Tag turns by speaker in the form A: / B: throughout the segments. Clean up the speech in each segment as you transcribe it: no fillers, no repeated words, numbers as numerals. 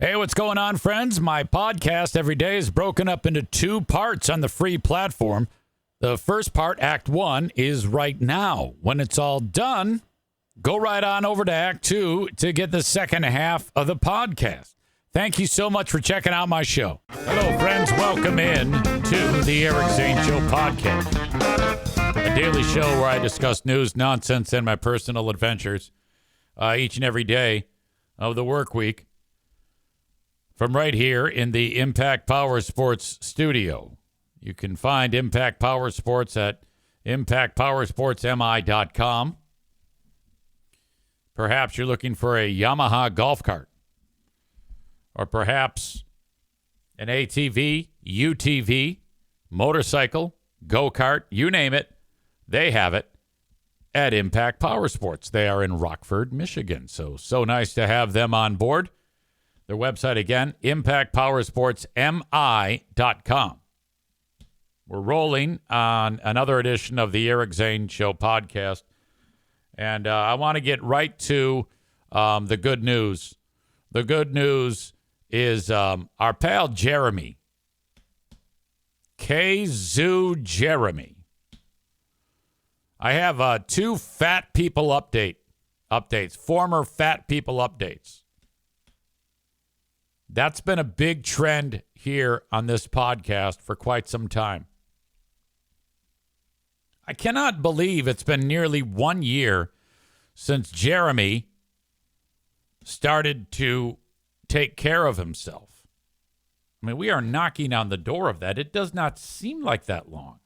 A: Hey, what's going on, friends? My podcast every day is broken up into two parts on the free platform. The first part, Act 1, is right now. When it's all done, go right on over to Act 2 to get the second half of the podcast. Thank you so much for checking out my show. Hello, friends. Welcome in to the Eric Zane Show podcast, a daily show where I discuss news, nonsense, and my personal adventures each and every day of the work week from right here in the Impact Power Sports studio. You can find Impact Power Sports at impactpowersportsmi.com. Perhaps you're looking for a Yamaha golf cart, or perhaps an ATV, UTV, motorcycle, go-kart, you name it, they have it at Impact Power Sports. They are in Rockford, Michigan. So nice to have them on board. Their website again, impactpowersportsmi.com. We're rolling on another edition of the Eric Zane Show podcast. And I want to get right to the good news. The good news is our pal Jeremy. K-Zoo Jeremy. I have two fat people updates, former fat people updates. That's been a big trend here on this podcast for quite some time. I cannot believe it's been nearly 1 year since Jeremy started to take care of himself. I mean, we are knocking on the door of that. It does not seem like that long.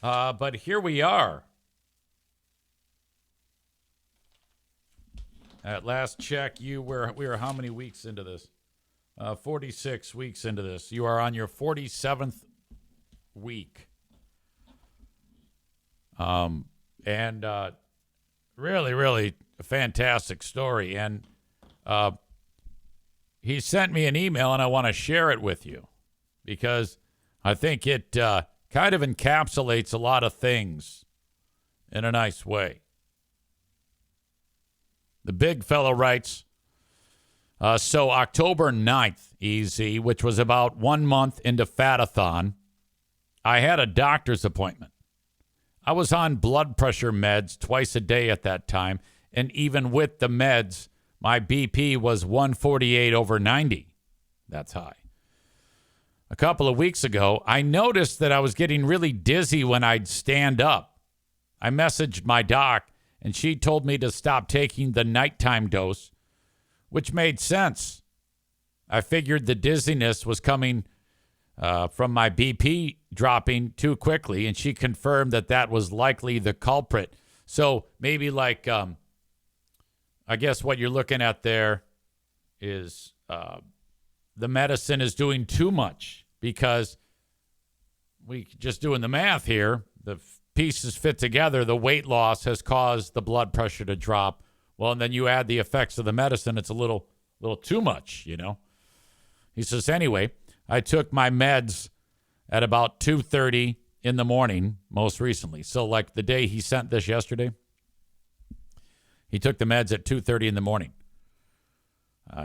A: But here we are. At last check, we are how many weeks into this? 46 weeks into this. You are on your 47th week. And really, really a fantastic story. And he sent me an email, and I want to share it with you because I think it kind of encapsulates a lot of things in a nice way. The big fellow writes, so October 9th, EZ, which was about 1 month into Fatathon, I had a doctor's appointment. I was on blood pressure meds twice a day at that time, and even with the meds, my BP was 148/90. That's high. A couple of weeks ago, I noticed that I was getting really dizzy when I'd stand up. I messaged my doc, and she told me to stop taking the nighttime dose, which made sense. I figured the dizziness was coming from my BP dropping too quickly, and she confirmed that was likely the culprit. So maybe like, I guess what you're looking at there is the medicine is doing too much because we just doing the math here. The pieces fit together. The weight loss has caused the blood pressure to drop. Well, and then you add the effects of the medicine. It's a little too much, you know. He says, anyway, I took my meds at about 2:30 in the morning most recently. So like the day he sent this yesterday, he took the meds at 2:30 in the morning.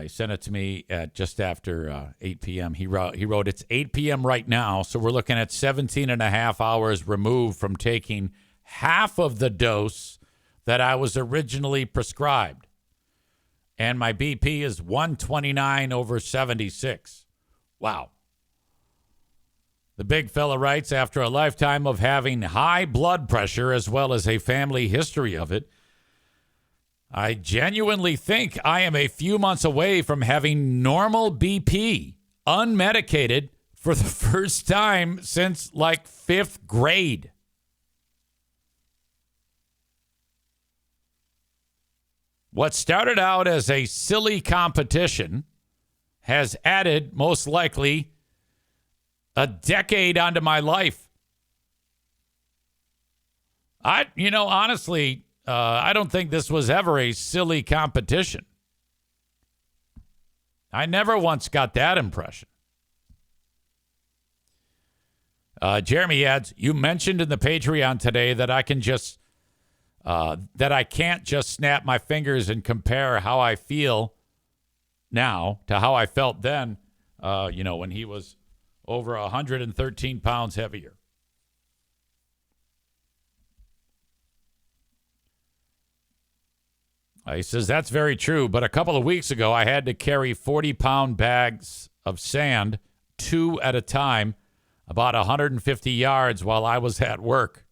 A: He sent it to me at just after 8 p.m. He wrote, it's 8 p.m. right now, so we're looking at 17 and a half hours removed from taking half of the dose that I was originally prescribed. And my BP is 129/76. Wow. The big fella writes, after a lifetime of having high blood pressure as well as a family history of it, I genuinely think I am a few months away from having normal BP, unmedicated, for the first time since like 5th grade. What started out as a silly competition has added, most likely, a decade onto my life. Honestly, I don't think this was ever a silly competition. I never once got that impression. Jeremy adds, you mentioned in the Patreon today that I can't just snap my fingers and compare how I feel now to how I felt then, when he was over 113 pounds heavier. He says, that's very true. But a couple of weeks ago, I had to carry 40-pound bags of sand, 2 at a time, about 150 yards while I was at work.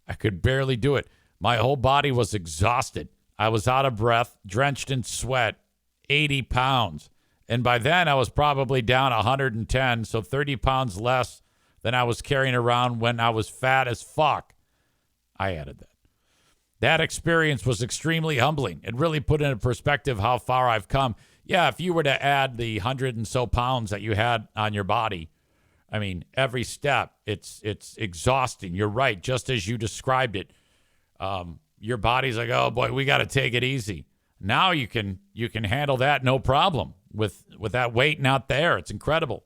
A: I could barely do it. My whole body was exhausted. I was out of breath, drenched in sweat, 80 pounds. And by then, I was probably down 110, so 30 pounds less than I was carrying around when I was fat as fuck. I added that. That experience was extremely humbling. It really put into perspective how far I've come. Yeah, if you were to add the 100 and so pounds that you had on your body, I mean, every step, it's exhausting. You're right, just as you described it. Your body's like, oh boy, we got to take it easy. Now you can handle that no problem with that weight not there. It's incredible.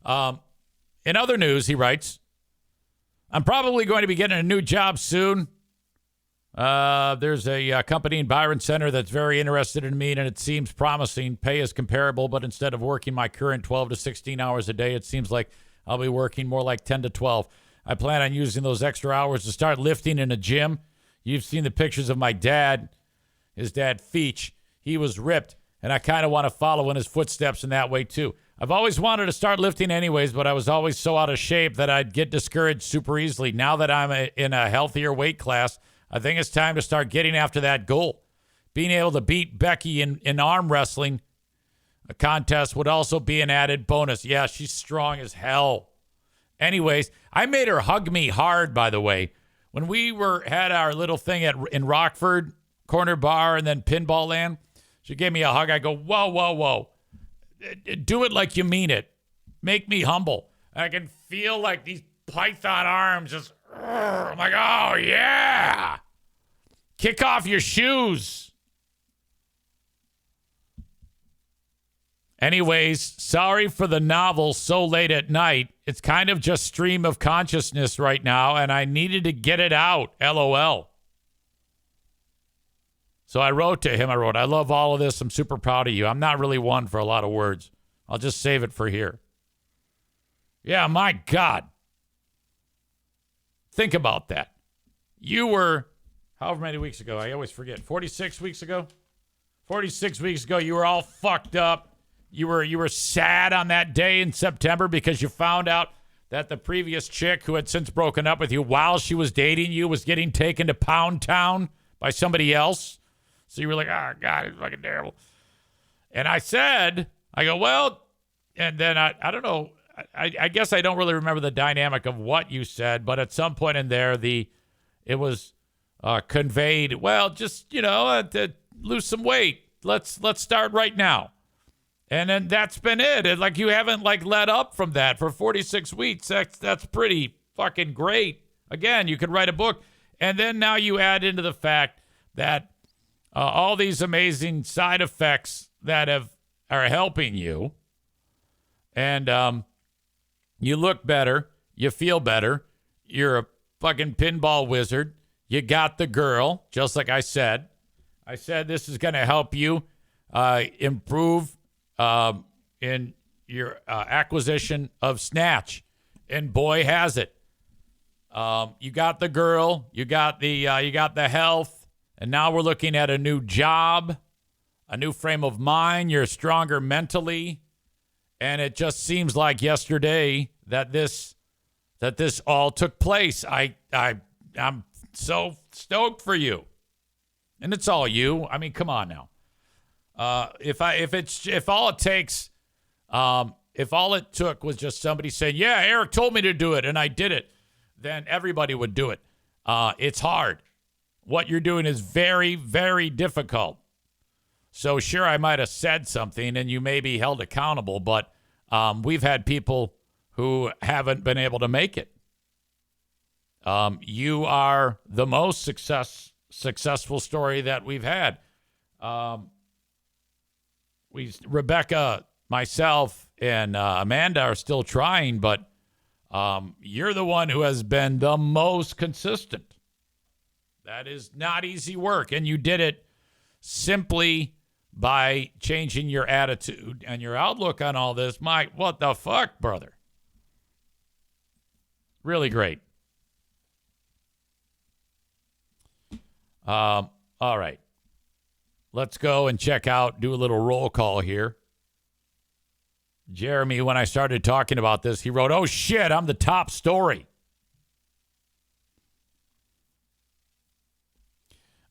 A: In other news, he writes, I'm probably going to be getting a new job soon. There's a company in Byron Center that's very interested in me, and it seems promising. Pay is comparable, but instead of working my current 12 to 16 hours a day, it seems like I'll be working more like 10 to 12. I plan on using those extra hours to start lifting in a gym. You've seen the pictures of my dad, his dad, Feach. He was ripped, and I kind of want to follow in his footsteps in that way, too. I've always wanted to start lifting anyways, but I was always so out of shape that I'd get discouraged super easily. Now that I'm in a healthier weight class, I think it's time to start getting after that goal. Being able to beat Becky in arm wrestling a contest would also be an added bonus. Yeah, she's strong as hell. Anyways, I made her hug me hard, by the way. When we had our little thing in Rockford, Corner Bar, and then Pinball Land, she gave me a hug. I go, whoa, whoa, whoa. Do it like you mean it. Make me humble. I can feel like these python arms just, I'm like, oh, yeah. Kick off your shoes. Anyways, sorry for the novel so late at night. It's kind of just stream of consciousness right now, and I needed to get it out. LOL. So I wrote to him. I love all of this. I'm super proud of you. I'm not really one for a lot of words. I'll just save it for here. Yeah, my God. Think about that. You were, however many weeks ago, I always forget, 46 weeks ago? 46 weeks ago, you were all fucked up. You were sad on that day in September because you found out that the previous chick who had since broken up with you while she was dating you was getting taken to Pound Town by somebody else. So you were like, oh, God, it's fucking terrible. And I go, well, and then I don't know. I guess I don't really remember the dynamic of what you said, but at some point in there, it was conveyed, well, just, to lose some weight. Let's start right now. And then that's been it. Like you haven't let up from that for 46 weeks. That's pretty fucking great. Again, you could write a book. And then now you add into the fact that all these amazing side effects that are helping you. And you look better. You feel better. You're a fucking pinball wizard. You got the girl, just like I said. I said this is going to help you improve in your acquisition of snatch. And boy, has it. You got the girl. You got the health. And now we're looking at a new job, a new frame of mind. You're stronger mentally. And it just seems like yesterday that this all took place. I'm so stoked for you. And it's all you. I mean, come on now. If all it took was just somebody saying, yeah, Eric told me to do it and I did it, then everybody would do it. It's hard. What you're doing is very, very difficult. So sure, I might have said something and you may be held accountable, but we've had people who haven't been able to make it. You are the most successful story that we've had. Rebecca, myself, and Amanda are still trying, but you're the one who has been the most consistent. That is not easy work, and you did it simply by changing your attitude and your outlook on all this. Mike, what the fuck, brother? Really great. All right. Let's go and check out, do a little roll call here. Jeremy, when I started talking about this, he wrote, "Oh, shit, I'm the top story."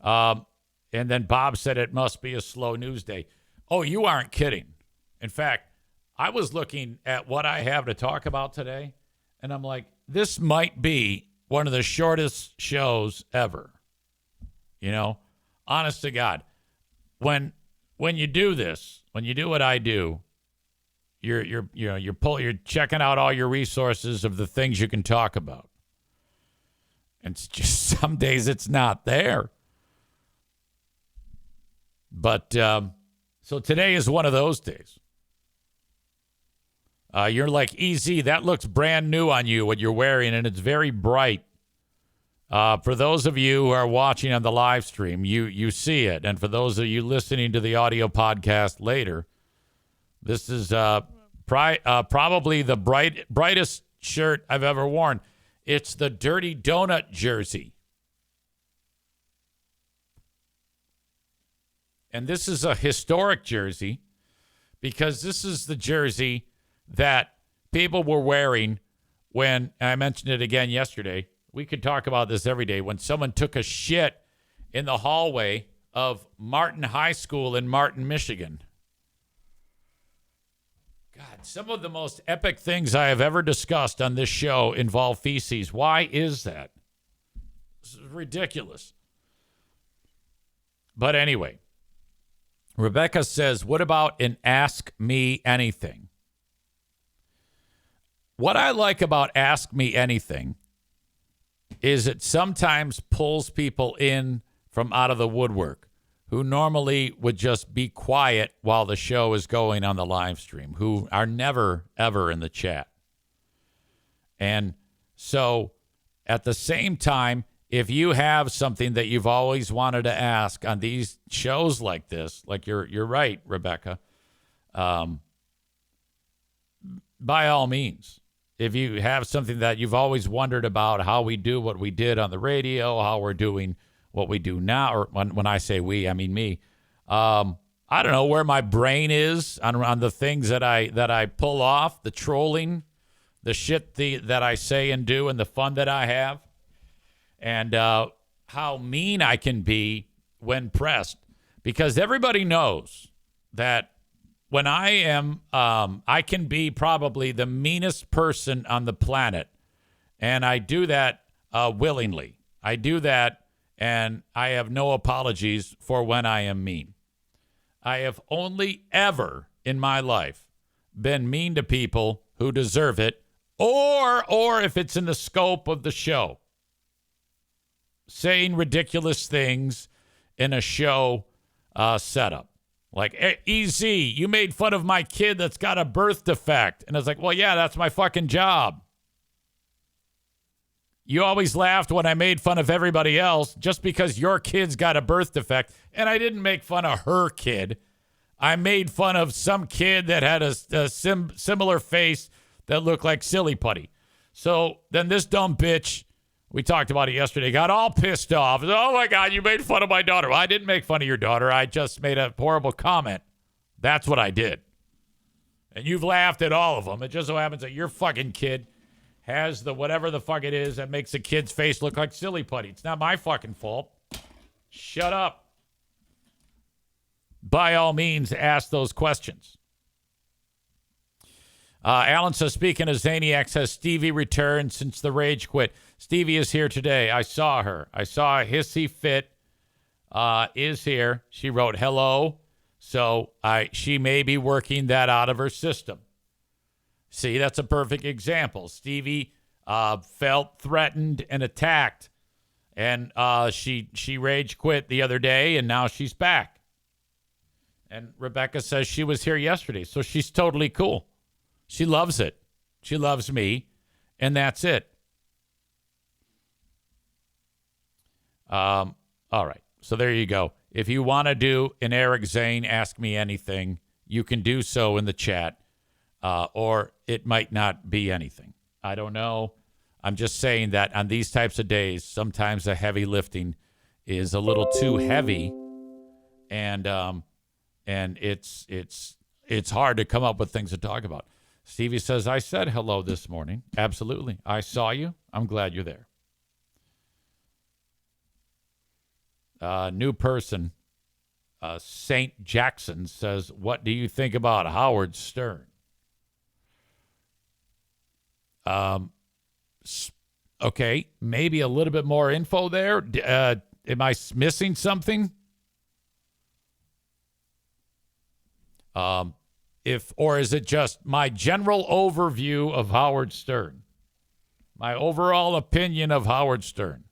A: And then Bob said it must be a slow news day. Oh, you aren't kidding. In fact, I was looking at what I have to talk about today, and I'm like, this might be one of the shortest shows ever. You know, honest to God, when you do this, when you do what I do, you're checking out all your resources of the things you can talk about. And it's just some days it's not there. But so today is one of those days. You're like, EZ, that looks brand new on you, what you're wearing, and it's very bright. For those of you who are watching on the live stream, you see it. And for those of you listening to the audio podcast later, this is probably the brightest shirt I've ever worn. It's the Dirty Donut jersey. And this is a historic jersey because this is the jersey that people were wearing when, I mentioned it again yesterday, we could talk about this every day, when someone took a shit in the hallway of Martin High School in Martin, Michigan. God, some of the most epic things I have ever discussed on this show involve feces. Why is that? This is ridiculous. But anyway, Rebecca says, what about an Ask Me Anything? What I like about Ask Me Anything is it sometimes pulls people in from out of the woodwork who normally would just be quiet while the show is going on the live stream, who are never, ever in the chat. And so at the same time, if you have something that you've always wanted to ask on these shows like this, like you're right, Rebecca, by all means, if you have something that you've always wondered about, how we do what we did on the radio, how we're doing what we do now, or when I say we, I mean me. I don't know where my brain is on the things that I pull off, the trolling, the shit that I say and do, and the fun that I have, and how mean I can be when pressed. Because everybody knows that when I am, I can be probably the meanest person on the planet. And I do that willingly. I do that, and I have no apologies for when I am mean. I have only ever in my life been mean to people who deserve it, or if it's in the scope of the show. Saying ridiculous things in a show setup. Like, hey, EZ, you made fun of my kid that's got a birth defect. And I was like, well, yeah, that's my fucking job. You always laughed when I made fun of everybody else just because your kid's got a birth defect. And I didn't make fun of her kid. I made fun of some kid that had a similar face that looked like Silly Putty. So then this dumb bitch, we talked about it yesterday, got all pissed off. Oh, my God, you made fun of my daughter. Well, I didn't make fun of your daughter. I just made a horrible comment. That's what I did. And you've laughed at all of them. It just so happens that your fucking kid has the whatever the fuck it is that makes a kid's face look like Silly Putty. It's not my fucking fault. Shut up. By all means, ask those questions. Alan says, speaking of Zaniac, says Stevie returned since the rage quit. Stevie is here today. I saw her. I saw Hissy Fit is here. She wrote hello. So she may be working that out of her system. See, that's a perfect example. Stevie felt threatened and attacked. And she rage quit the other day, and now she's back. And Rebecca says she was here yesterday. So she's totally cool. She loves it. She loves me, and that's it. All right. So there you go. if you want to do an Eric Zane, ask me anything, you can do so in the chat, or it might not be anything. I don't know. I'm just saying that on these types of days, sometimes the heavy lifting is a little too heavy, and it's hard to come up with things to talk about. Stevie says, I said hello this morning. Absolutely. I saw you. I'm glad you're there. New person, St. Jackson says, what do you think about Howard Stern? Okay, maybe a little bit more info there. Am I missing something? Or is it just my general overview of Howard Stern? My overall opinion of Howard Stern.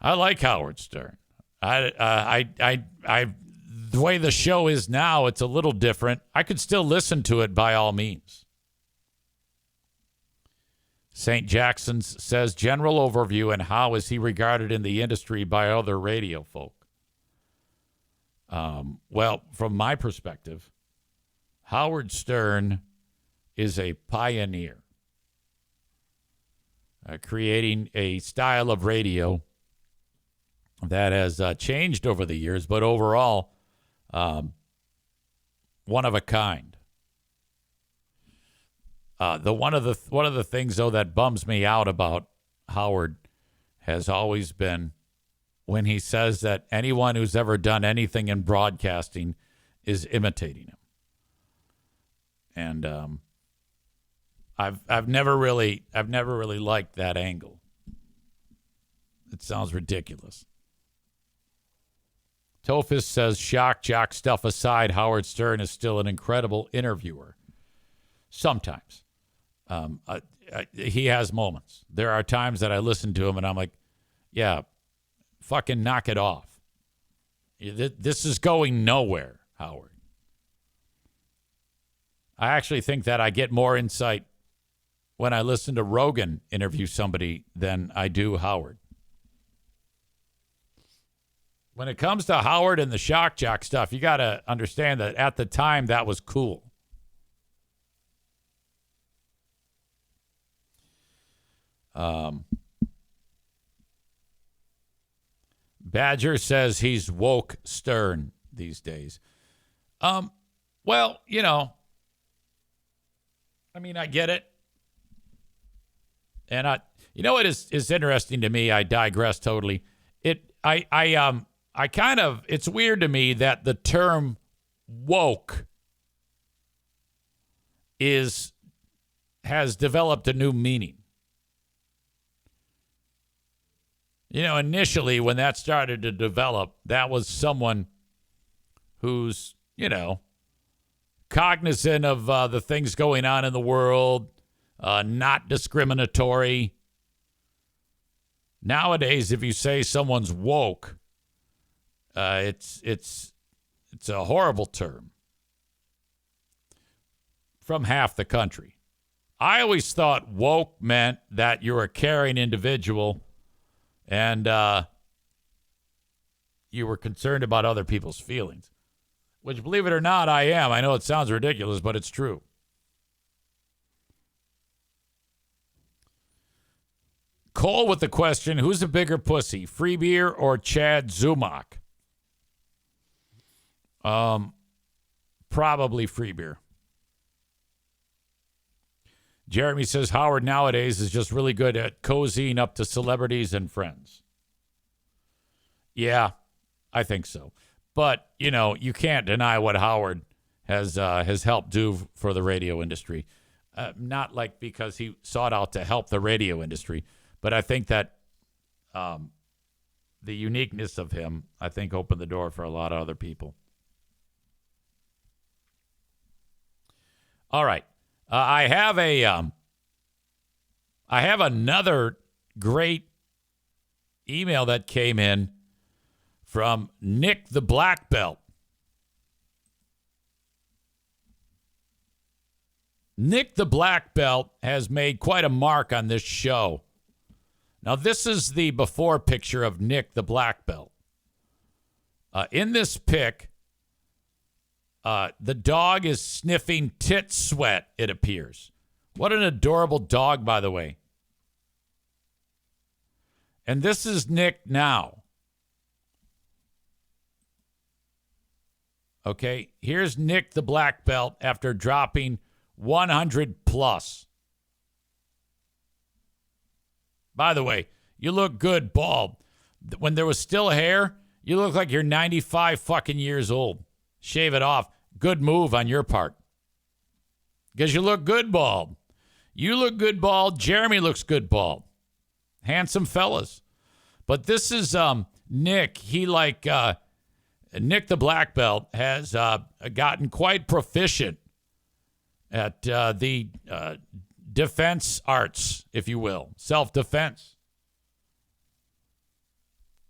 A: I like Howard Stern. The way the show is now, it's a little different. I could still listen to it by all means. St. Jackson's says, general overview, and how is he regarded in the industry by other radio folk? Well, from my perspective, Howard Stern is a pioneer, creating a style of radio that has changed over the years, but overall, one of a kind. One of the things, though, that bums me out about Howard has always been when he says that anyone who's ever done anything in broadcasting is imitating him. And I've never really liked that angle. It sounds ridiculous. Tophus says, shock jock stuff aside, Howard Stern is still an incredible interviewer. Sometimes. He has moments. There are times that I listen to him and I'm like, yeah, fucking knock it off. This is going nowhere, Howard. I actually think that I get more insight when I listen to Rogan interview somebody than I do Howard. When it comes to Howard and the shock jock stuff, you got to understand that at the time that was cool. Badger says he's woke Stern these days. Well, you know, I mean, I get it. And you know what is interesting to me? I digress totally. It's weird to me that the term woke has developed a new meaning. You know, initially when that started to develop, that was someone who's, you know, cognizant of the things going on in the world, not discriminatory. Nowadays, if you say someone's woke, it's a horrible term from half the country. I always thought woke meant that you're a caring individual and you were concerned about other people's feelings, which, believe it or not, I am. I know it sounds ridiculous, but it's true. Cole with the question, who's a bigger pussy, Free Beer or Chad Zumock? Probably Free Beer. Jeremy says Howard nowadays is just really good at cozying up to celebrities and friends. Yeah, I think so. But, you know, you can't deny what Howard has helped do for the radio industry. Not like because he sought out to help the radio industry, but I think that the uniqueness of him, I think, opened the door for a lot of other people. All right. I have another great email that came in from Nick the Black Belt. Nick the Black Belt has made quite a mark on this show. Now, this is the before picture of Nick, the black belt. In this pic, the dog is sniffing tit sweat, it appears. What an adorable dog, by the way. And this is Nick now. Okay, here's Nick, the black belt, after dropping 100 plus. By the way, you look good bald. When there was still hair, you look like you're 95 fucking years old. Shave it off. Good move on your part. Because you look good bald. You look good bald. Jeremy looks good bald. Handsome fellas. But this is Nick. He Nick the black belt has gotten quite proficient at the defense arts, if you will. Self-defense.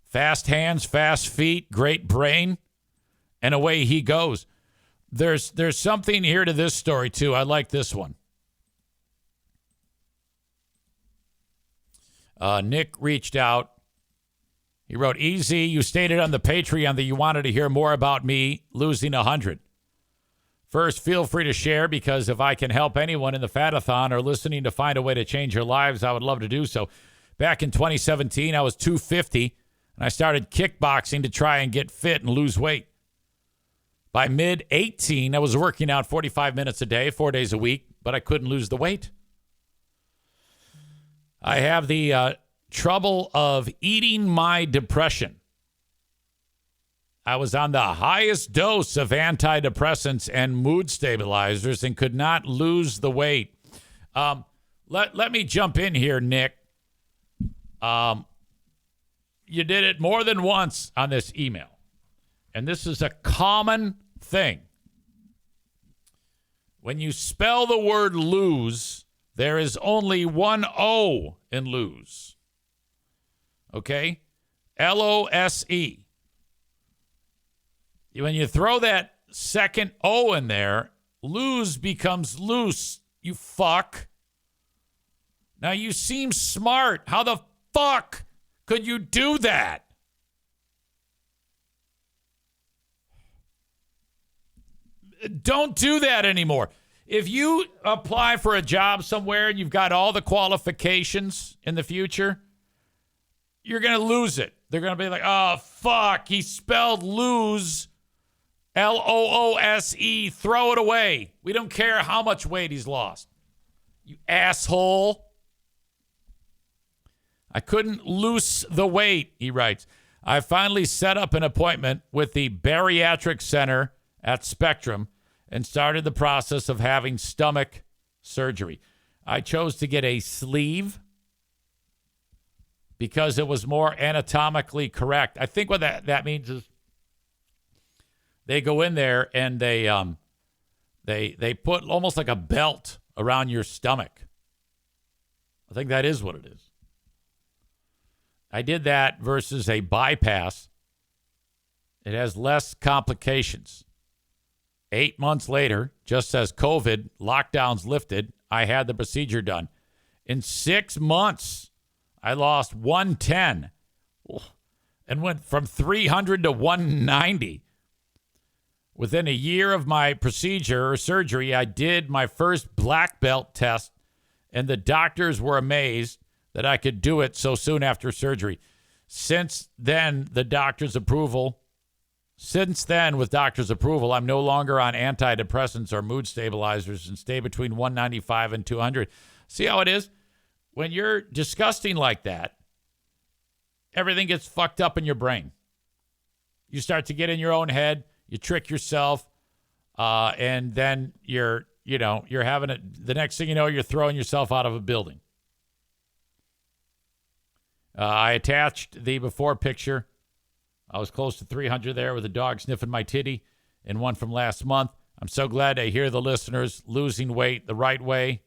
A: Fast hands, fast feet, great brain, and away he goes. There's something here to this story, too. I like this one. Nick reached out. He wrote, "EZ, you stated on the Patreon that you wanted to hear more about me losing 100. First, feel free to share, because if I can help anyone in the Fatathon or listening to find a way to change your lives, I would love to do so. Back in 2017, I was 250, and I started kickboxing to try and get fit and lose weight. By mid-18, I was working out 45 minutes a day, 4 days a week, but I couldn't lose the weight. I have the trouble of eating my depression. I was on the highest dose of antidepressants and mood stabilizers and could not lose the weight." Let me jump in here, Nick. You did it more than once on this email. And this is a common thing. When you spell the word lose, there is only one O in lose. Okay? L-O-S-E. When you throw that second O in there, lose becomes loose, you fuck. Now, you seem smart. How the fuck could you do that? Don't do that anymore. If you apply for a job somewhere and you've got all the qualifications in the future, you're going to lose it. They're going to be like, "Oh, fuck, he spelled lose, L-O-O-S-E. Throw it away. We don't care how much weight he's lost. You asshole." "I couldn't lose the weight," he writes. "I finally set up an appointment with the bariatric center at Spectrum and started the process of having stomach surgery. I chose to get a sleeve because it was more anatomically correct." I think what that means is they go in there and they put almost like a belt around your stomach. I think that is what it is. I did that versus a bypass. It has less complications. 8 months later, just as COVID lockdowns lifted, I had the procedure done. In 6 months, I lost 110 and went from 300 to 190. Within a year of my procedure or surgery, I did my first black belt test, and the doctors were amazed that I could do it so soon after surgery. Since then, with doctor's approval, I'm no longer on antidepressants or mood stabilizers and stay between 195 and 200. See how it is? When you're disgusting like that, everything gets fucked up in your brain. You start to get in your own head. You trick yourself, and then you're having it. The next thing you know, you're throwing yourself out of a building. I attached the before picture. I was close to 300 there with a dog sniffing my titty, and one from last month. I'm so glad to hear the listeners losing weight the right way.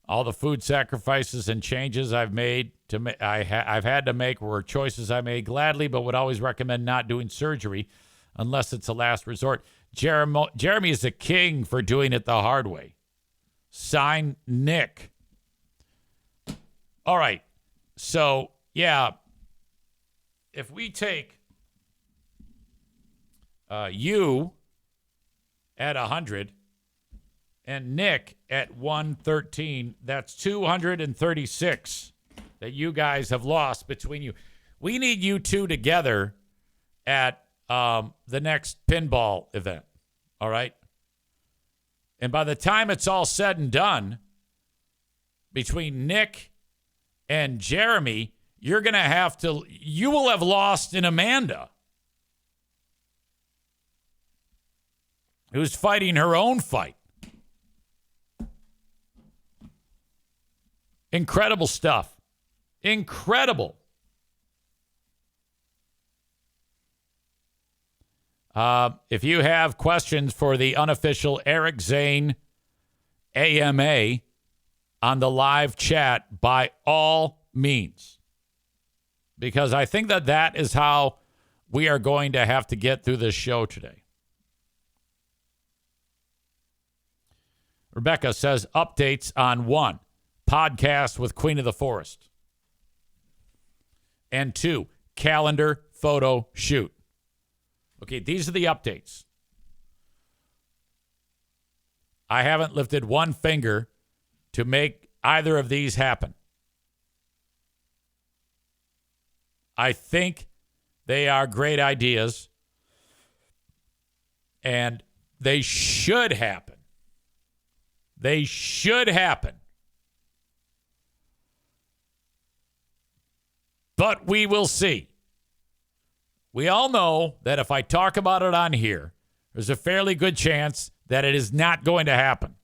A: All the food sacrifices and changes I've made I've had to make were choices I made gladly, but would always recommend not doing surgery unless it's a last resort. Jeremy is a king for doing it the hard way. Sign, Nick. All right. So, yeah, if we take you at 100 and Nick at 113, that's 236 that you guys have lost between you. We need you two together at the next pinball event, all right? And by the time it's all said and done, between Nick and Jeremy, you will have lost in Amanda, who's fighting her own fight. Incredible stuff. Incredible. If you have questions for the unofficial Eric Zane AMA on the live chat, by all means, because I think that is how we are going to have to get through this show today. Rebecca says updates on 1, podcast with Queen of the Forest, and 2, calendar photo shoot. Okay, these are the updates. I haven't lifted one finger to make either of these happen. I think they are great ideas, and they should happen. They should happen. But we will see. We all know that if I talk about it on here, there's a fairly good chance that it is not going to happen.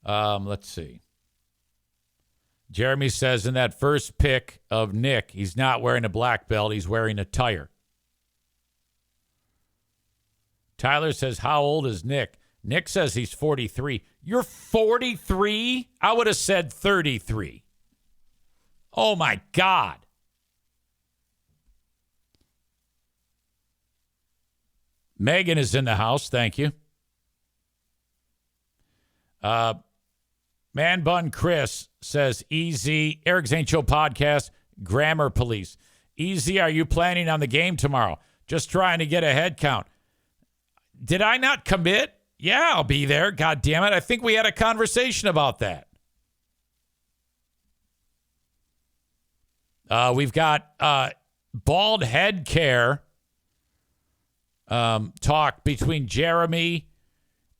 A: Let's see. Jeremy says in that first pic of Nick, he's not wearing a black belt, he's wearing a tire. Tyler says, how old is Nick? Nick says he's 43. You're 43? I would have said 33. Oh, my God. Megan is in the house. Thank you. Man Bun Chris says, Easy, Eric Zane Show podcast, Grammar Police. Easy, are you planning on the game tomorrow? Just trying to get a head count. Did I not commit? Yeah, I'll be there. God damn it. I think we had a conversation about that. We've got bald head care talk between Jeremy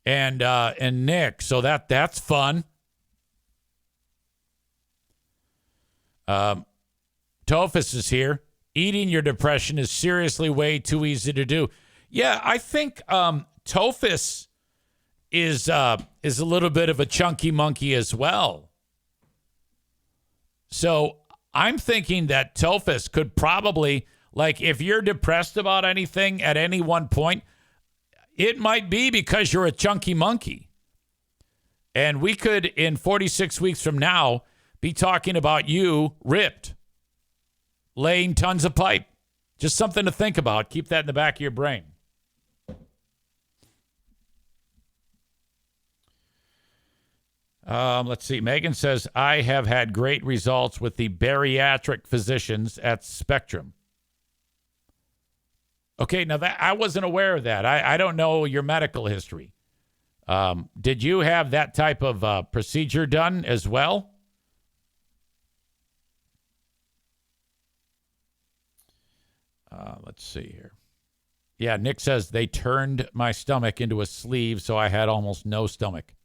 A: and Nick. So that's fun. Tophus is here. Eating your depression is seriously way too easy to do. Yeah, I think Tophus is a little bit of a chunky monkey as well. So I'm thinking that Tophus could probably, like, if you're depressed about anything at any one point, it might be because you're a chunky monkey. And we could, in 46 weeks from now, be talking about you ripped, laying tons of pipe. Just something to think about. Keep that in the back of your brain. Let's see. Megan says, I have had great results with the bariatric physicians at Spectrum. Okay, now that I wasn't aware of that. I don't know your medical history. Did you have that type of procedure done as well? Let's see here. Yeah, Nick says they turned my stomach into a sleeve, so I had almost no stomach.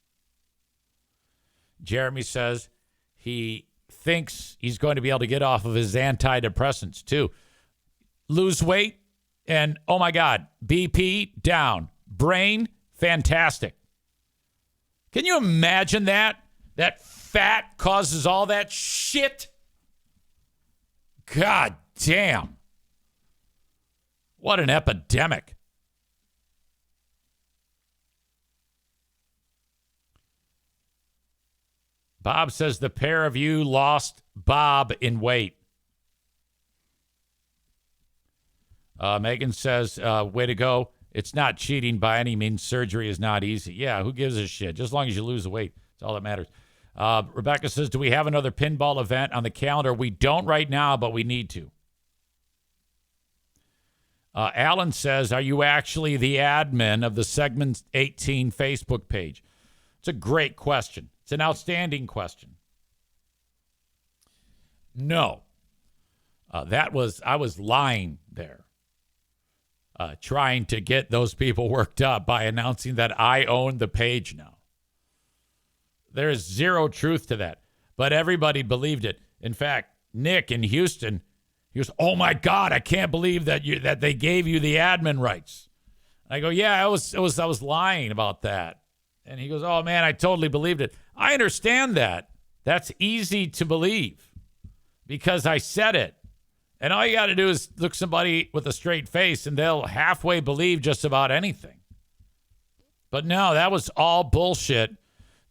A: Jeremy says he thinks he's going to be able to get off of his antidepressants, too. Lose weight, and, oh, my God, BP down. Brain, fantastic. Can you imagine that? That fat causes all that shit? God damn. What an epidemic. Bob says the pair of you lost Bob in weight. Megan says, way to go. It's not cheating by any means. Surgery is not easy. Yeah, who gives a shit? Just as long as you lose the weight. That's all that matters. Rebecca says, do we have another pinball event on the calendar? We don't right now, but we need to. Alan says, are you actually the admin of the Segment 18 Facebook page? It's a great question. It's an outstanding question. No. I was lying there, trying to get those people worked up by announcing that I own the page now. There is zero truth to that, but everybody believed it. In fact, Nick in Houston, he goes, "Oh my God, I can't believe that they gave you the admin rights." I go, "Yeah, I was lying about that." And he goes, "Oh man, I totally believed it." I understand that. That's easy to believe because I said it. And all you got to do is look somebody with a straight face and they'll halfway believe just about anything. But no, that was all bullshit,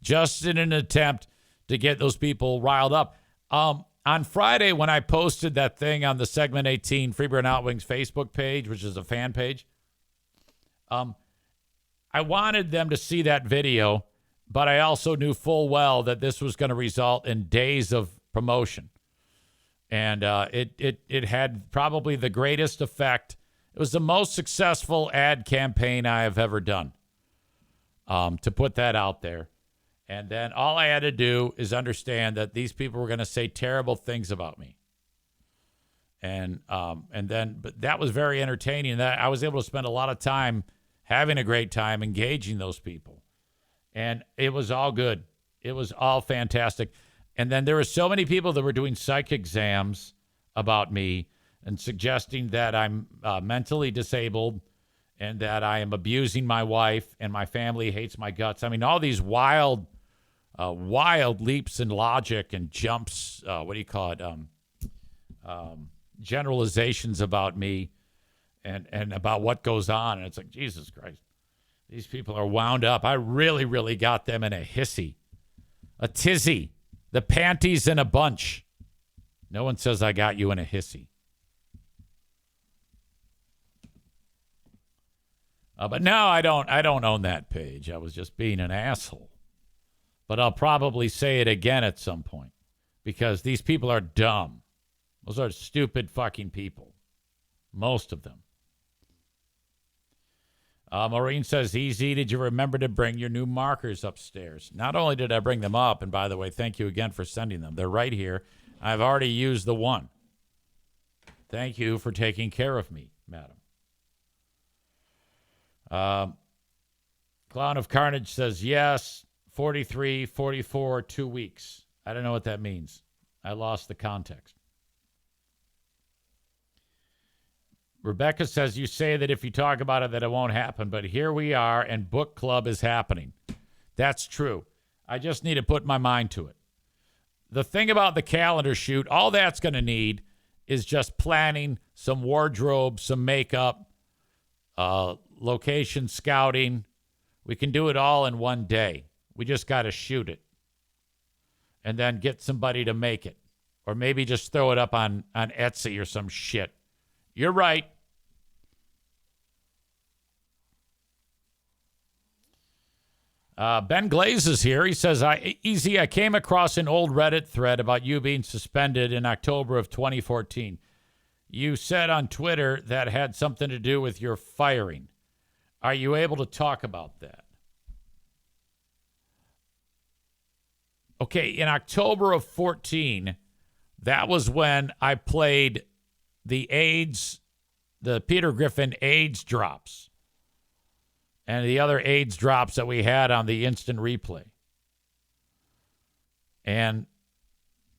A: just in an attempt to get those people riled up. On Friday, when I posted that thing on the Segment 18 Freeburg and Outwings Facebook page, which is a fan page, I wanted them to see that video, but I also knew full well that this was going to result in days of promotion. And it had probably the greatest effect. It was the most successful ad campaign I have ever done, to put that out there. And then all I had to do is understand that these people were going to say terrible things about me. But that was very entertaining. That I was able to spend a lot of time having a great time engaging those people. And it was all good. It was all fantastic. And then there were so many people that were doing psych exams about me and suggesting that I'm mentally disabled and that I am abusing my wife and my family hates my guts. I mean, all these wild leaps in logic and jumps, generalizations about me and about what goes on. And it's like, Jesus Christ, these people are wound up. I really, really got them in a tizzy, the panties in a bunch. No one says I got you in a hissy. But no, I don't own that page. I was just being an asshole. But I'll probably say it again at some point because these people are dumb. Those are stupid fucking people. Most of them. Maureen says, Easy, did you remember to bring your new markers upstairs? Not only did I bring them up, and by the way, thank you again for sending them. They're right here. I've already used the one. Thank you for taking care of me, madam. Clown of Carnage says, yes, 43, 44, 2 weeks. I don't know what that means. I lost the context. Rebecca says, you say that if you talk about it that it won't happen, but here we are and book club is happening. That's true. I just need to put my mind to it. The thing about the calendar shoot, all that's going to need is just planning, some wardrobe, some makeup, location scouting. We can do it all in one day. We just got to shoot it and then get somebody to make it, or maybe just throw it up on Etsy or some shit. You're right. Ben Glaze is here. He says, Easy, I came across an old Reddit thread about you being suspended in October of 2014. You said on Twitter that had something to do with your firing. Are you able to talk about that? Okay, in October of 14, that was when I played the Peter Griffin AIDS drops and the other AIDS drops that we had on the instant replay. And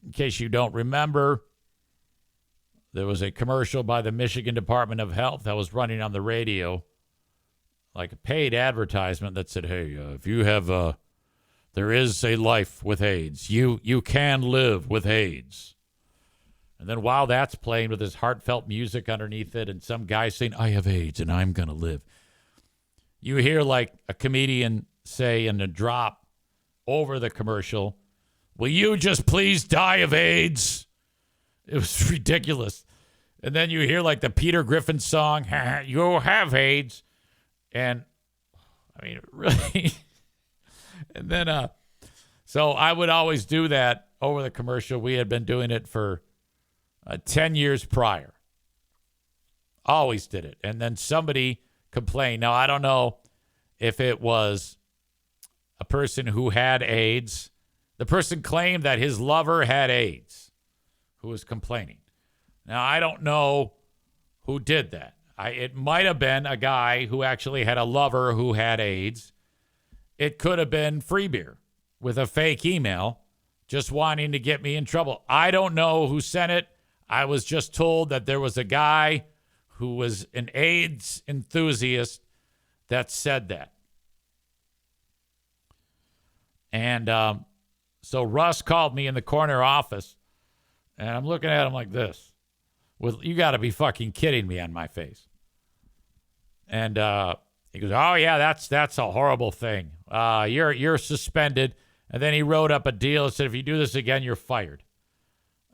A: in case you don't remember, there was a commercial by the Michigan Department of Health that was running on the radio, like a paid advertisement that said, hey, if you have, there is a life with AIDS. You can live with AIDS. And then while that's playing with this heartfelt music underneath it and some guy saying, I have AIDS and I'm going to live, you hear like a comedian say in a drop over the commercial, will you just please die of AIDS? It was ridiculous. And then you hear like the Peter Griffin song, you have AIDS. And I mean, really. And then, so I would always do that over the commercial. We had been doing it for 10 years prior. Always did it. And then somebody complained. Now, I don't know if it was a person who had AIDS. The person claimed that his lover had AIDS, who was complaining. Now, I don't know who did that. It might have been a guy who actually had a lover who had AIDS. It could have been free beer with a fake email just wanting to get me in trouble. I don't know who sent it. I was just told that there was a guy who was an AIDS enthusiast that said that. And so Russ called me in the corner office, and I'm looking at him like this. With, you got to be fucking kidding me on my face. And he goes, oh, yeah, that's a horrible thing. You're suspended. And then he wrote up a deal that said, if you do this again, you're fired.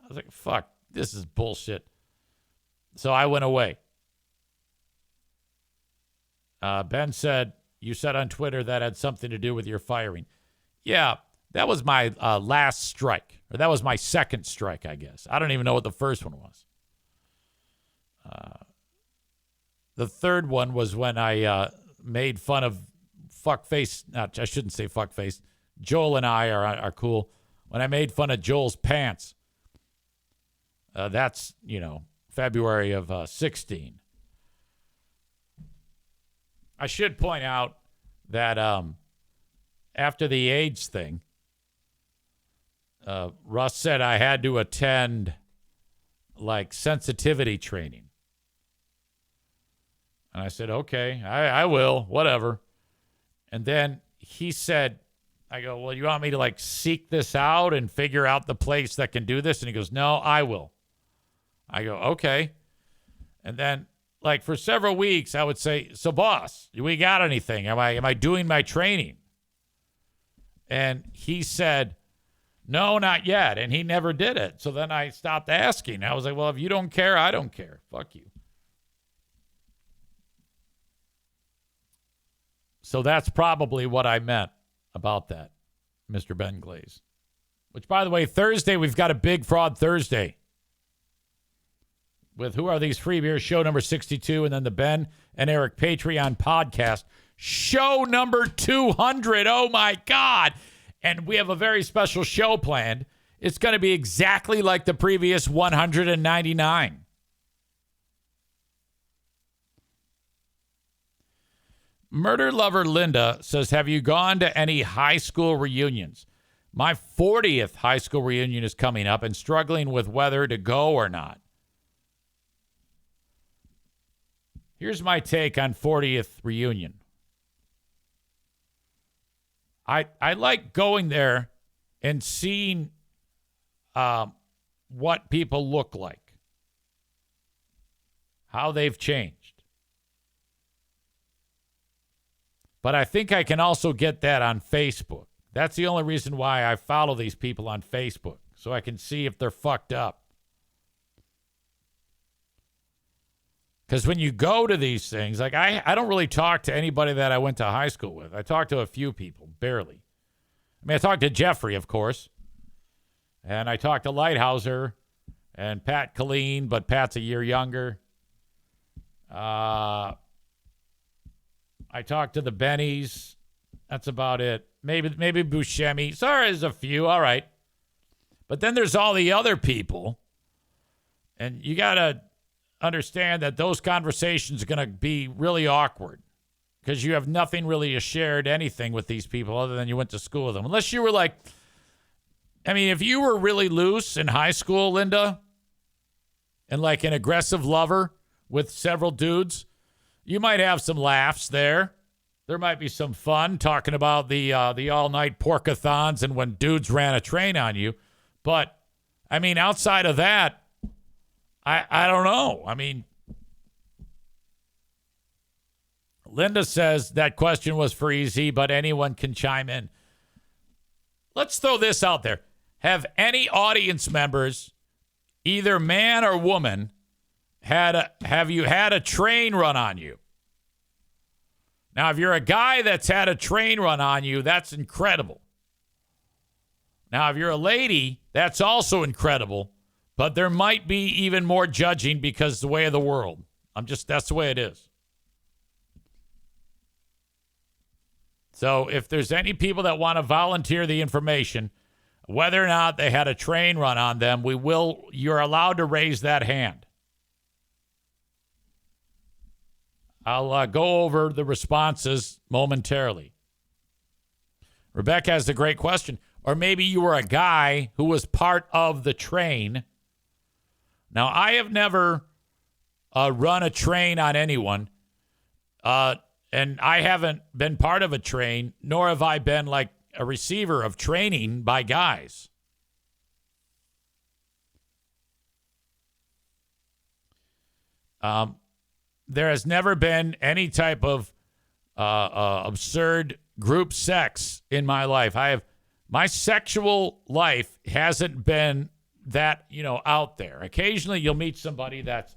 A: I was like, fuck, this is bullshit. So I went away. Ben said, you said on Twitter that had something to do with your firing. Yeah, that was my last strike. Or that was my second strike, I guess. I don't even know what the first one was. The third one was when I made fun of fuckface. I shouldn't say fuckface. Joel and I are cool. When I made fun of Joel's pants. That's, February of 16. I should point out that after the AIDS thing, Russ said I had to attend sensitivity training. And I said, okay, I will, whatever. And then he said, I go, well, you want me to seek this out and figure out the place that can do this? And he goes, no, I will. I go, okay. And then for several weeks, I would say, so boss, we got anything? Am I doing my training? And he said, no, not yet. And he never did it. So then I stopped asking. I was like, well, if you don't care, I don't care. Fuck you. So that's probably what I meant about that, Mr. Ben Glaze. Which, by the way, Thursday, we've got a Big Fraud Thursday. With Who Are These Free Beers, show number 62, and then the Ben and Eric Patreon podcast, show number 200. Oh, my God. And we have a very special show planned. It's going to be exactly like the previous 199. Murder Lover Linda says, have you gone to any high school reunions? My 40th high school reunion is coming up and struggling with whether to go or not. Here's my take on 40th reunion. I like going there and seeing what people look like, how they've changed. But I think I can also get that on Facebook. That's the only reason why I follow these people on Facebook, so I can see if they're fucked up. Because when you go to these things, I don't really talk to anybody that I went to high school with. I talked to a few people, barely. I mean, I talked to Jeffrey, of course. And I talked to Lighthouser and Pat Colleen, but Pat's a year younger. I talked to the Bennies. That's about it. Maybe Buscemi. Sorry, there's a few. All right. But then there's all the other people. And you got to understand that those conversations are going to be really awkward because you have nothing really to share anything with these people other than you went to school with them. Unless you were if you were really loose in high school, Linda, and an aggressive lover with several dudes, you might have some laughs there. There might be some fun talking about the all-night porkathons and when dudes ran a train on you. But, outside of that, I don't know. Linda says that question was for EZ, but anyone can chime in. Let's throw this out there. Have any audience members, either man or woman, have you had a train run on you? Now, if you're a guy that's had a train run on you, that's incredible. Now, if you're a lady, that's also incredible. But there might be even more judging because it's the way of the world. That's the way it is. So if there's any people that want to volunteer the information, whether or not they had a train run on them, you're allowed to raise that hand. I'll go over the responses momentarily. Rebecca has a great question. Or maybe you were a guy who was part of the train. Now, I have never run a train on anyone. And I haven't been part of a train, nor have I been like a receiver of training by guys. There has never been any type of absurd group sex in my life. My sexual life hasn't been that, out there. Occasionally you'll meet somebody that's,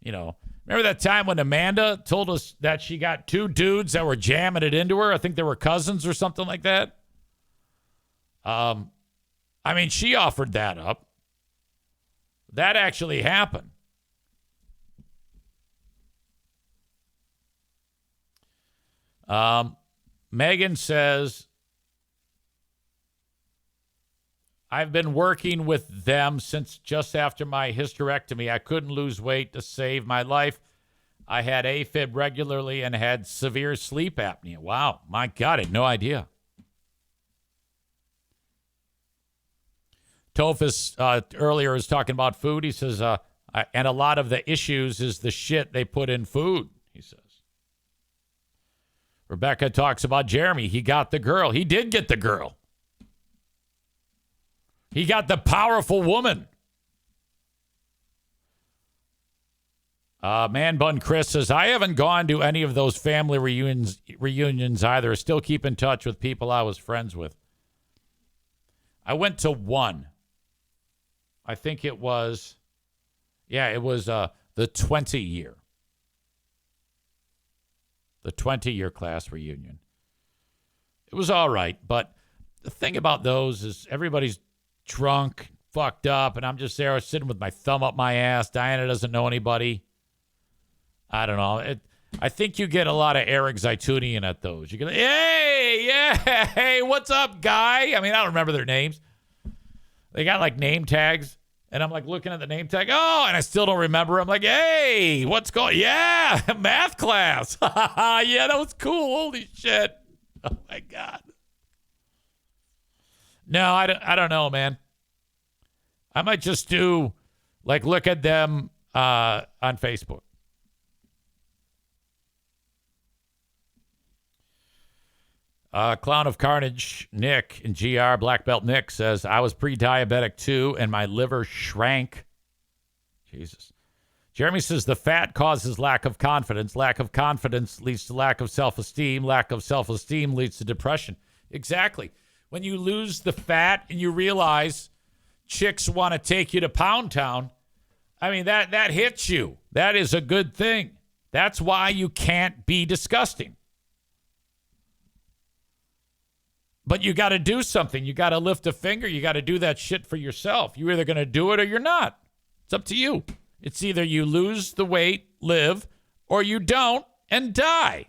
A: remember that time when Amanda told us that she got two dudes that were jamming it into her? I think they were cousins or something like that. She offered that up. That actually happened. Megan says, I've been working with them since just after my hysterectomy. I couldn't lose weight to save my life. I had AFib regularly and had severe sleep apnea. Wow, my God, I had no idea. Tophus earlier was talking about food. He says, and a lot of the issues is the shit they put in food, he says. Rebecca talks about Jeremy. He got the girl. He did get the girl. He got the powerful woman. Man Bun Chris says, I haven't gone to any of those family reunions either. I still keep in touch with people I was friends with. I went to one. I think it was the 20 year. The 20-year class reunion. It was all right, but the thing about those is everybody's drunk, fucked up, and I'm just there sitting with my thumb up my ass. Diana doesn't know anybody. I don't know. I think you get a lot of Eric Zaitunian at those. You go, hey, what's up, guy? I don't remember their names. They got like name tags, and I'm like looking at the name tag. Oh, and I still don't remember. I'm like, hey, what's going? Yeah, math class. Yeah, that was cool. Holy shit. Oh my God. No, I don't know, man. I might just look at them on Facebook. Clown of Carnage, Nick, and GR Black Belt Nick says, I was pre-diabetic too, and my liver shrank. Jesus. Jeremy says, the fat causes lack of confidence. Lack of confidence leads to lack of self-esteem. Lack of self-esteem leads to depression. Exactly. When you lose the fat and you realize chicks want to take you to Pound Town, that hits you. That is a good thing. That's why you can't be disgusting. But you got to do something. You got to lift a finger. You got to do that shit for yourself. You're either going to do it or you're not. It's up to you. It's either you lose the weight, live, or you don't and die.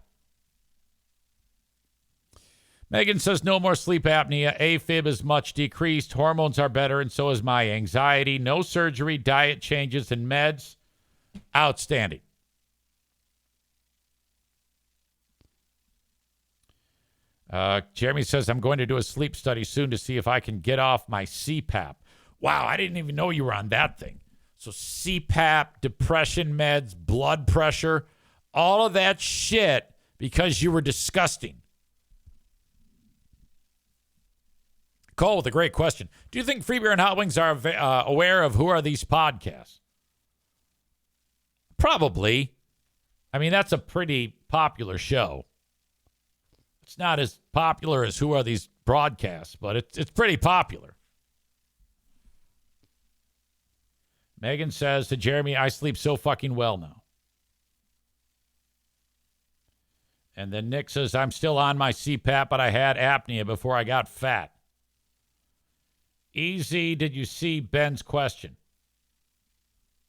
A: Megan says, no more sleep apnea. AFib is much decreased. Hormones are better, and so is my anxiety. No surgery, diet changes, and meds. Outstanding. Jeremy says, I'm going to do a sleep study soon to see if I can get off my CPAP. Wow, I didn't even know you were on that thing. So CPAP, depression meds, blood pressure, all of that shit because you were disgusting. Cole with a great question. Do you think Free Beer and Hot Wings are aware of who are these podcasts? Probably. That's a pretty popular show. It's not as popular as who are these broadcasts, but it's pretty popular. Megan says to Jeremy, I sleep so fucking well now. And then Nick says, I'm still on my CPAP, but I had apnea before I got fat. Easy, did you see Ben's question?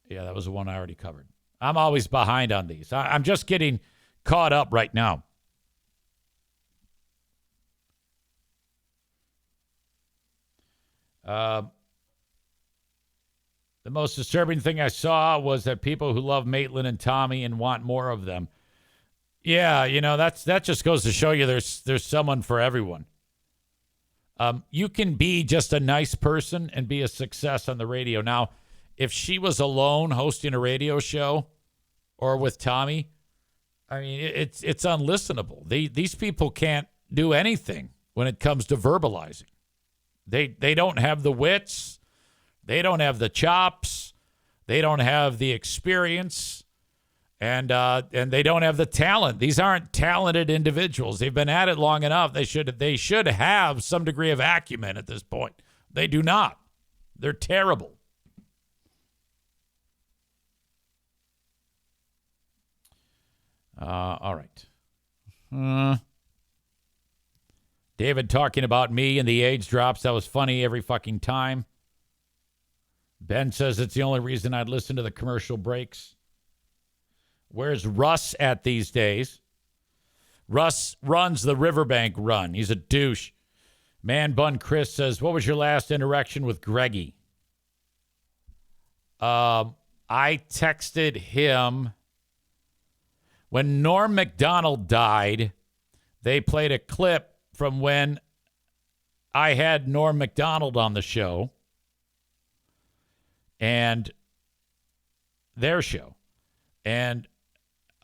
A: Yeah, that was the one I already covered. I'm always behind on these. I'm just getting caught up right now. The most disturbing thing I saw was that people who love Maitland and Tommy and want more of them. Yeah, you know, that just goes to show you there's someone for everyone. You can be just a nice person and be a success on the radio. Now, if she was alone hosting a radio show or with Tommy, I mean, it's unlistenable. These people can't do anything when it comes to verbalizing. They don't have the wits. They don't have the chops. They don't have the experience. And they don't have the talent. These aren't talented individuals. They've been at it long enough. They should have some degree of acumen at this point. They do not. They're terrible. All right. David talking about me and the age drops. That was funny every fucking time. Ben says it's the only reason I'd listen to the commercial breaks. Where's Russ at these days? Russ runs the Riverbank run. He's a douche. Man Bun Chris says, what was your last interaction with Greggy? I texted him. When Norm Macdonald died, they played a clip from when I had Norm Macdonald on the show and their show. And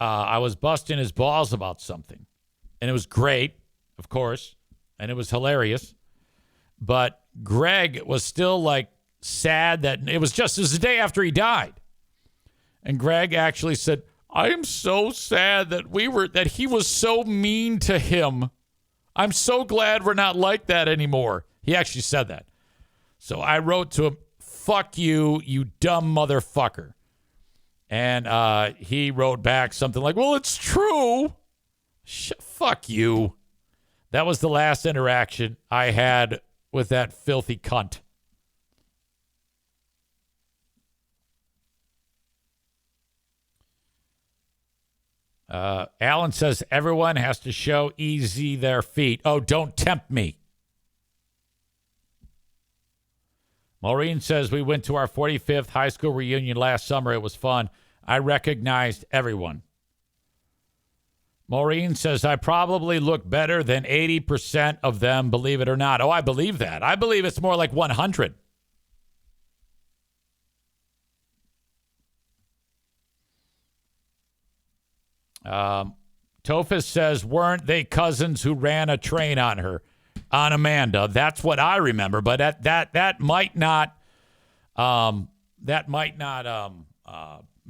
A: I was busting his balls about something. And it was great, of course. And it was hilarious. But Greg was still like sad that it was the day after he died. And Greg actually said, I am so sad that he was so mean to him. I'm so glad we're not like that anymore. He actually said that. So I wrote to him, fuck you, you dumb motherfucker. And he wrote back something like, well, it's true. Fuck you. That was the last interaction I had with that filthy cunt. Alan says everyone has to show easy their feet. Oh, don't tempt me. Maureen says we went to our 45th high school reunion last summer. It was fun. I recognized everyone. Maureen says I probably look better than 80% of them, believe it or not. Oh, I believe that. I believe it's more like 100. Tophus says, weren't they cousins who ran a train on her, on Amanda? That's what I remember, but that might not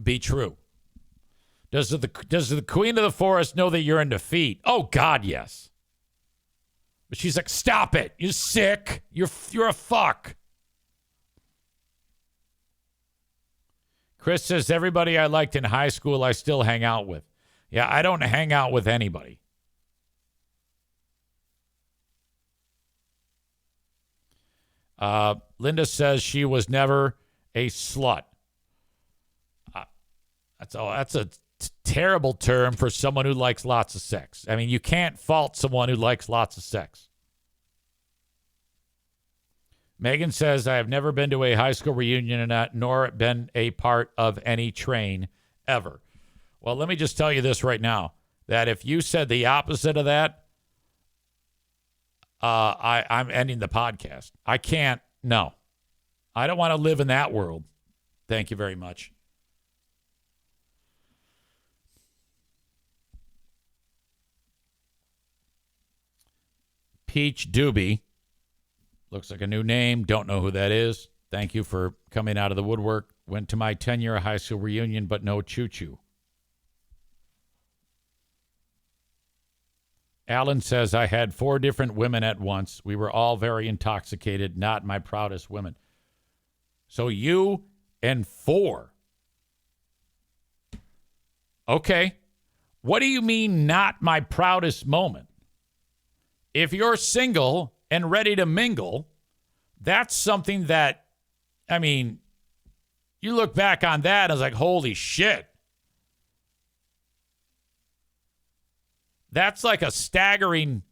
A: be true. Does the Queen of the Forest know that you're in defeat? Oh God, yes. But she's like, stop it. You're sick. You're a fuck. Chris says everybody I liked in high school I still hang out with. Yeah, I don't hang out with anybody. Linda says she was never a slut. That's a terrible term for someone who likes lots of sex. I mean, you can't fault someone who likes lots of sex. Megan says, I have never been to a high school reunion nor been a part of any train ever. Well, let me just tell you this right now, that if you said the opposite of that, I'm ending the podcast. I can't. No. I don't want to live in that world. Thank you very much. Peach Doobie. Looks like a new name. Don't know who that is. Thank you for coming out of the woodwork. Went to my 10-year high school reunion, but no choo-choo. Alan says, I had 4 different women at once. We were all very intoxicated, not my proudest women. So you and 4. Okay. What do you mean, not my proudest moment? If you're single and ready to mingle, that's something that, I mean, you look back on that and it's like, holy shit. That's like a staggering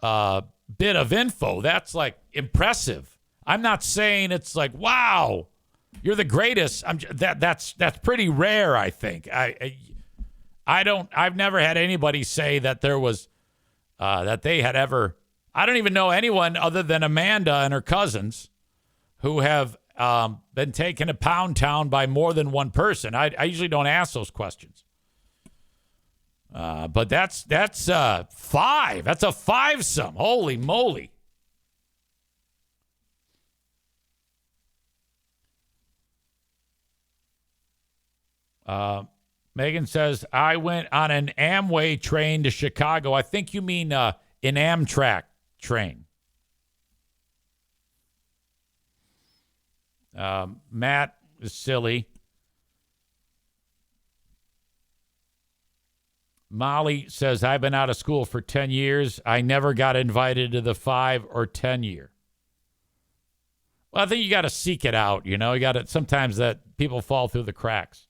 A: bit of info. That's like impressive. I'm not saying it's like, wow, you're the greatest. That's pretty rare, I think. I've never had anybody say that there was that they had ever. I don't even know anyone other than Amanda and her cousins who have been taken to Pound Town by more than one person. I usually don't ask those questions. But that's 5. That's a 5-some. Holy moly. Megan says, I went on an Amway train to Chicago. I think you mean an Amtrak train. Matt is silly. Molly says, I've been out of school for 10 years. I never got invited to the 5 or 10 year. Well, I think you got to seek it out. You know, you got to, sometimes that people fall through the cracks.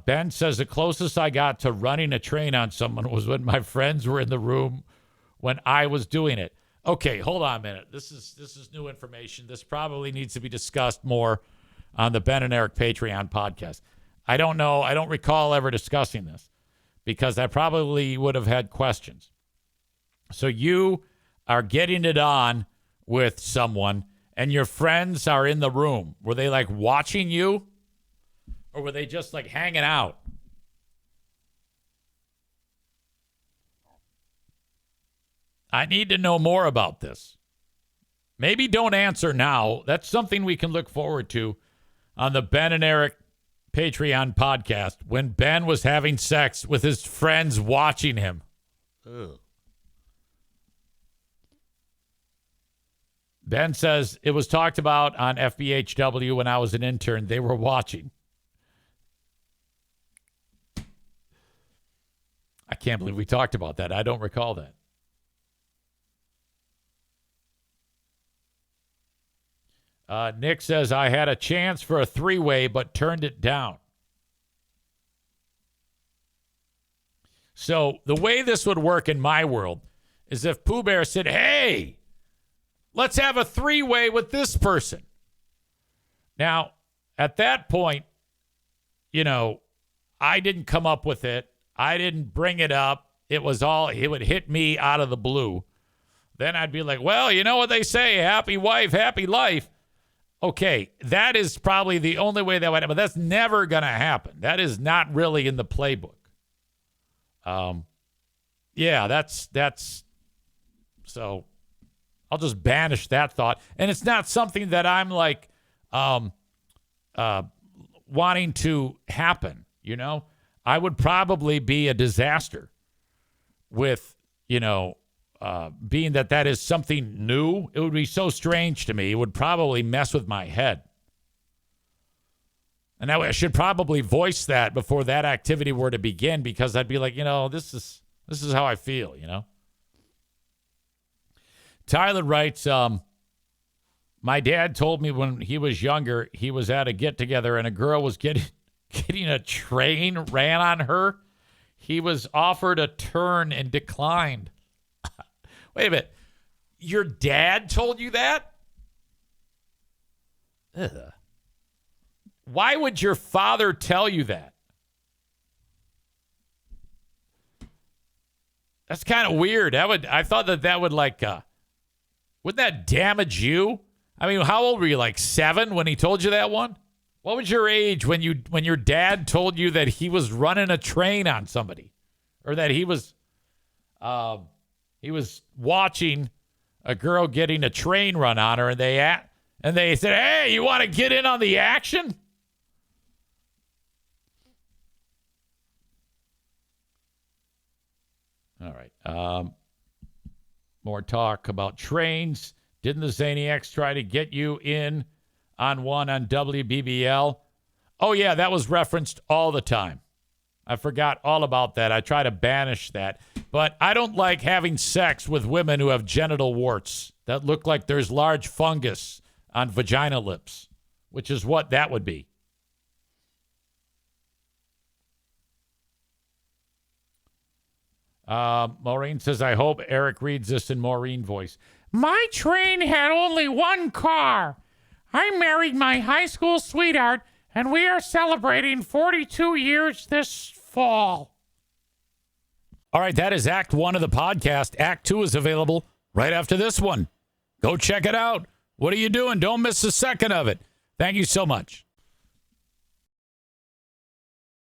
A: Ben says, the closest I got to running a train on someone was when my friends were in the room when I was doing it. Okay, hold on a minute. This is new information. This probably needs to be discussed more on the Ben and Eric Patreon podcast. I don't know. I don't recall ever discussing this because I probably would have had questions. So you are getting it on with someone and your friends are in the room. Were they like watching you or were they just like hanging out? I need to know more about this. Maybe don't answer now. That's something we can look forward to on the Ben and Eric Patreon podcast when Ben was having sex with his friends watching him. Ugh. Ben says it was talked about on FBHW when I was an intern. They were watching. I can't believe we talked about that. I don't recall that. Nick says, I had a chance for a 3-way, but turned it down. So the way this would work in my world is if Pooh Bear said, hey, let's have a 3-way with this person. Now, at that point, you know, I didn't come up with it. I didn't bring it up. It would hit me out of the blue. Then I'd be like, well, you know what they say, happy wife, happy life. Okay, that is probably the only way that would happen. But that's never going to happen. That is not really in the playbook. Yeah, that's so I'll just banish that thought. And it's not something that I'm like wanting to happen, you know? I would probably be a disaster with, you know, being that is something new. It would be so strange to me. It would probably mess with my head. And I should probably voice that before that activity were to begin because I'd be like, you know, this is how I feel, you know. Tyler writes, my dad told me when he was younger, he was at a get-together and a girl was getting a train ran on her. He was offered a turn and declined. Wait a minute. Your dad told you that? Ugh. Why would your father tell you that? That's kind of weird. I thought that would like, wouldn't that damage you? I mean, how old were you? Like 7 when he told you that one? What was your age when your dad told you that he was running a train on somebody, or that he was watching a girl getting a train run on her, and they said, "Hey, you want to get in on the action?" All right. More talk about trains. Didn't the Zaniacs try to get you in on one on WBBL? Oh, yeah, that was referenced all the time. I forgot all about that. I try to banish that. But I don't like having sex with women who have genital warts that look like there's large fungus on vagina lips, which is what that would be. Maureen says, I hope Eric reads this in Maureen voice. My train had only one car. I married my high school sweetheart, and we are celebrating 42 years this fall. All right, that is Act 1 of the podcast. Act 2 is available right after this one. Go check it out. What are you doing? Don't miss a second of it. Thank you so much.